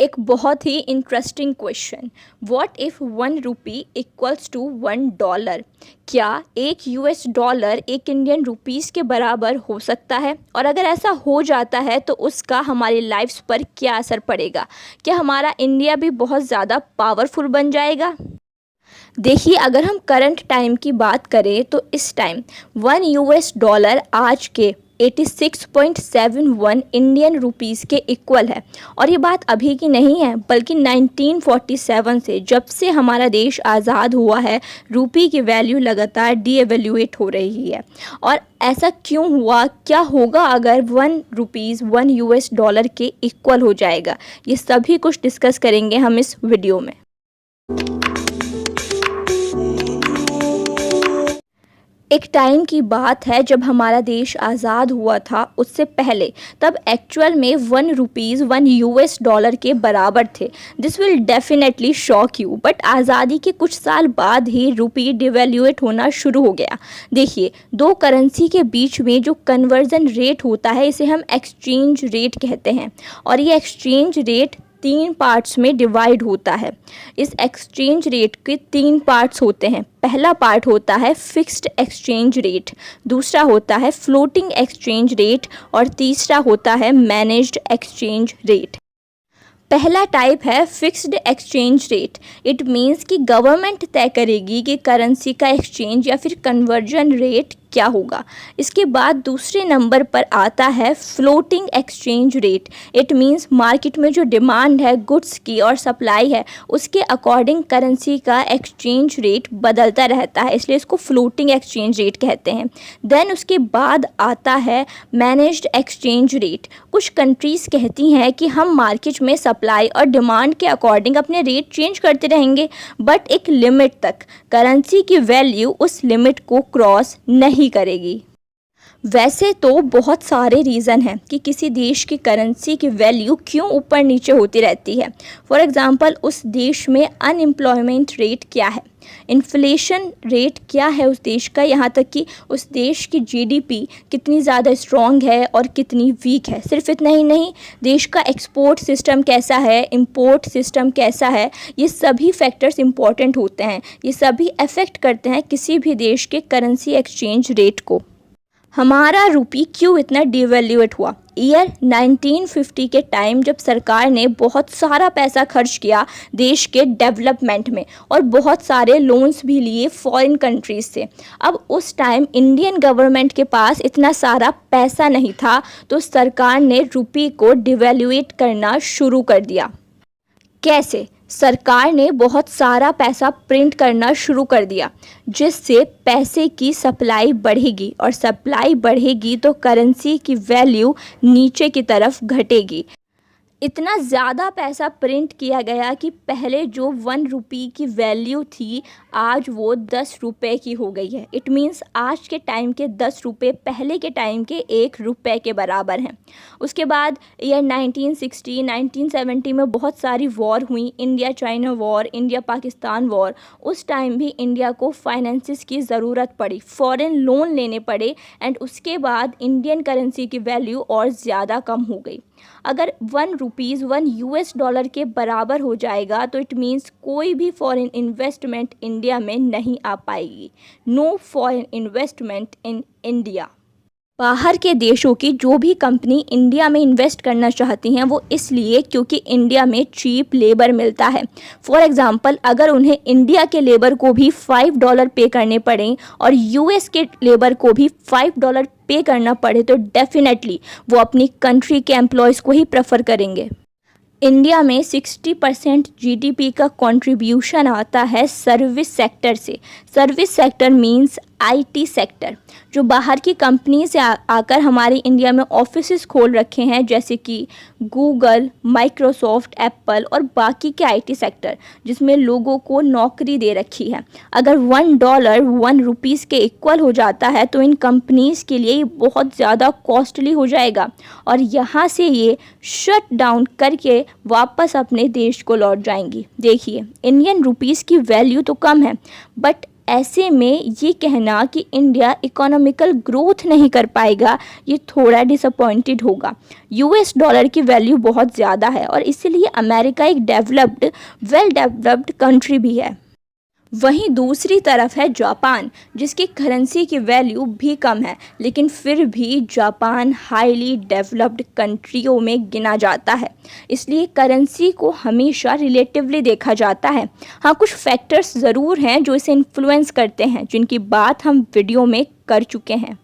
एक बहुत ही interesting question. What if 1 rupee equals to $1? क्या एक यूएस डॉलर एक इंडियन रुपीस के बराबर हो सकता है? और अगर ऐसा हो जाता है तो उसका हमारी लाइफ्स पर क्या असर पड़ेगा? क्या हमारा इंडिया भी बहुत ज़्यादा पावरफुल बन जाएगा? देखिए, अगर हम करंट टाइम की बात करें तो इस टाइम 1 US डॉलर आज के 86.71 इंडियन रुपीस के इक्वल है। और ये बात अभी की नहीं है, बल्कि 1947 से, जब से हमारा देश आज़ाद हुआ है, रुपी की वैल्यू लगातार डीएवैल्यूएट हो रही है। और ऐसा क्यों हुआ? क्या होगा अगर 1 रुपीज़ 1 US डॉलर के इक्वल हो जाएगा? ये सभी कुछ डिस्कस करेंगे हम इस वीडियो में। एक टाइम की बात है जब हमारा देश आज़ाद हुआ था, उससे पहले तब एक्चुअल में 1 रुपीज़ 1 US डॉलर के बराबर थे। This will definitely shock you, but आज़ादी के कुछ साल बाद ही रुपी डिवैल्यूएट होना शुरू हो गया। देखिए, दो करेंसी के बीच में जो कन्वर्जन रेट होता है, इसे हम एक्सचेंज रेट कहते हैं। और ये एक्सचेंज रेट 3 पार्ट्स में डिवाइड होता है। इस एक्सचेंज रेट के 3 पार्ट्स होते हैं। पहला पार्ट होता है फिक्स्ड एक्सचेंज रेट, दूसरा होता है फ्लोटिंग एक्सचेंज रेट और तीसरा होता है मैनेज्ड एक्सचेंज रेट। पहला टाइप है fixed exchange rate. It means कि गवर्नमेंट तय करेगी कि करेंसी का एक्सचेंज या फिर कन्वर्जन रेट क्या होगा। इसके बाद दूसरे नंबर पर आता है floating exchange rate. It means market में जो डिमांड है गुड्स की और सप्लाई है, उसके अकॉर्डिंग करेंसी का एक्सचेंज रेट बदलता रहता है, इसलिए इसको फ्लोटिंग एक्सचेंज रेट कहते हैं। देन उसके बाद आता है मैनेज्ड एक्सचेंज रेट। कुछ कंट्रीज़ कहती हैं कि हम मार्केट में सप्लाई और डिमांड के अकॉर्डिंग अपने रेट चेंज करते रहेंगे, बट एक लिमिट तक। करेंसी की वैल्यू उस लिमिट को क्रॉस नहीं करेगी। वैसे तो बहुत सारे रीज़न हैं कि किसी देश की करेंसी की वैल्यू क्यों ऊपर नीचे होती रहती है। फॉर एग्जांपल, उस देश में अनएम्प्लॉयमेंट रेट क्या है, इन्फ्लेशन रेट क्या है उस देश का, यहाँ तक कि उस देश की जीडीपी कितनी ज़्यादा स्ट्रॉन्ग है और कितनी वीक है। सिर्फ इतना ही नहीं, देश का एक्सपोर्ट सिस्टम कैसा है, इंपोर्ट सिस्टम कैसा है, ये सभी फैक्टर्स इंपॉर्टेंट होते हैं। ये सभी अफेक्ट करते हैं किसी भी देश के करेंसी एक्सचेंज रेट को। हमारा रुपी क्यों इतना डिवैल्यूएट हुआ? ईयर 1950 के टाइम जब सरकार ने बहुत सारा पैसा खर्च किया देश के डेवलपमेंट में और बहुत सारे लोन्स भी लिए फॉरेन कंट्रीज से। अब उस टाइम इंडियन गवर्नमेंट के पास इतना सारा पैसा नहीं था, तो सरकार ने रुपी को डिवैल्यूएट करना शुरू कर दिया। कैसे? सरकार ने बहुत सारा पैसा प्रिंट करना शुरू कर दिया, जिससे पैसे की सप्लाई बढ़ेगी, और सप्लाई बढ़ेगी तो करेंसी की वैल्यू नीचे की तरफ घटेगी। इतना ज़्यादा पैसा प्रिंट किया गया कि पहले जो 1 रुपी की वैल्यू थी, आज वो 10 रुपये की हो गई है। इट मीन्स आज के टाइम के 10 रुपये पहले के टाइम के 1 रुपये के बराबर हैं। उसके बाद ईयर 1960, 1970 में बहुत सारी वॉर हुई, India China war, India Pakistan war. उस टाइम भी इंडिया को फाइनेंसिस की ज़रूरत पड़ी, फॉरेन लोन लेने पड़े, एंड उसके बाद इंडियन करेंसी की वैल्यू और ज़्यादा कम हो गई। अगर 1 रुपीज़ 1 US डॉलर के बराबर हो जाएगा तो इट मीन्स कोई भी फॉरेन इन्वेस्टमेंट इंडिया में नहीं आ पाएगी। No foreign investment in India. बाहर के देशों की जो भी कंपनी इंडिया में इन्वेस्ट करना चाहती हैं, वो इसलिए क्योंकि इंडिया में चीप लेबर मिलता है। फॉर एग्जांपल, अगर उन्हें इंडिया के लेबर को भी $5 पे करने पड़ें और यूएस के लेबर को भी $5 पे करना पड़े, तो डेफिनेटली वो अपनी कंट्री के एम्प्लॉयज़ को ही प्रेफर करेंगे। इंडिया में 60% जीडीपी का कंट्रीब्यूशन आता है सर्विस सेक्टर से। Service sector means IT sector, जो बाहर की कंपनी से आकर हमारे इंडिया में ऑफिसेस खोल रखे हैं, जैसे कि गूगल, माइक्रोसॉफ्ट, एप्पल और बाकी के आईटी सेक्टर, जिसमें लोगों को नौकरी दे रखी है। अगर $1 1 रुपीज़ के इक्वल हो जाता है तो इन कंपनीज़ के लिए बहुत ज़्यादा कॉस्टली हो जाएगा, और यहाँ से ये शट डाउन करके वापस अपने देश को लौट जाएंगी। देखिए, इंडियन रुपीज़ की वैल्यू तो कम है, बट ऐसे में ये कहना कि इंडिया इकोनॉमिकल ग्रोथ नहीं कर पाएगा, ये थोड़ा डिसअपॉइंटेड होगा। यूएस डॉलर की वैल्यू बहुत ज़्यादा है और इसीलिए अमेरिका एक वेल डेवलप्ड कंट्री भी है। वहीं दूसरी तरफ है जापान, जिसकी करेंसी की वैल्यू भी कम है, लेकिन फिर भी जापान हाईली डेवलप्ड कंट्रियों में गिना जाता है। इसलिए करेंसी को हमेशा रिलेटिवली देखा जाता है। हाँ, कुछ फैक्टर्स ज़रूर हैं जो इसे इन्फ्लुएंस करते हैं, जिनकी बात हम वीडियो में कर चुके हैं।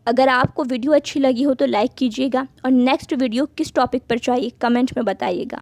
अगर आपको वीडियो अच्छी लगी हो तो लाइक कीजिएगा और नेक्स्ट वीडियो किस टॉपिक पर चाहिए कमेंट में बताइएगा।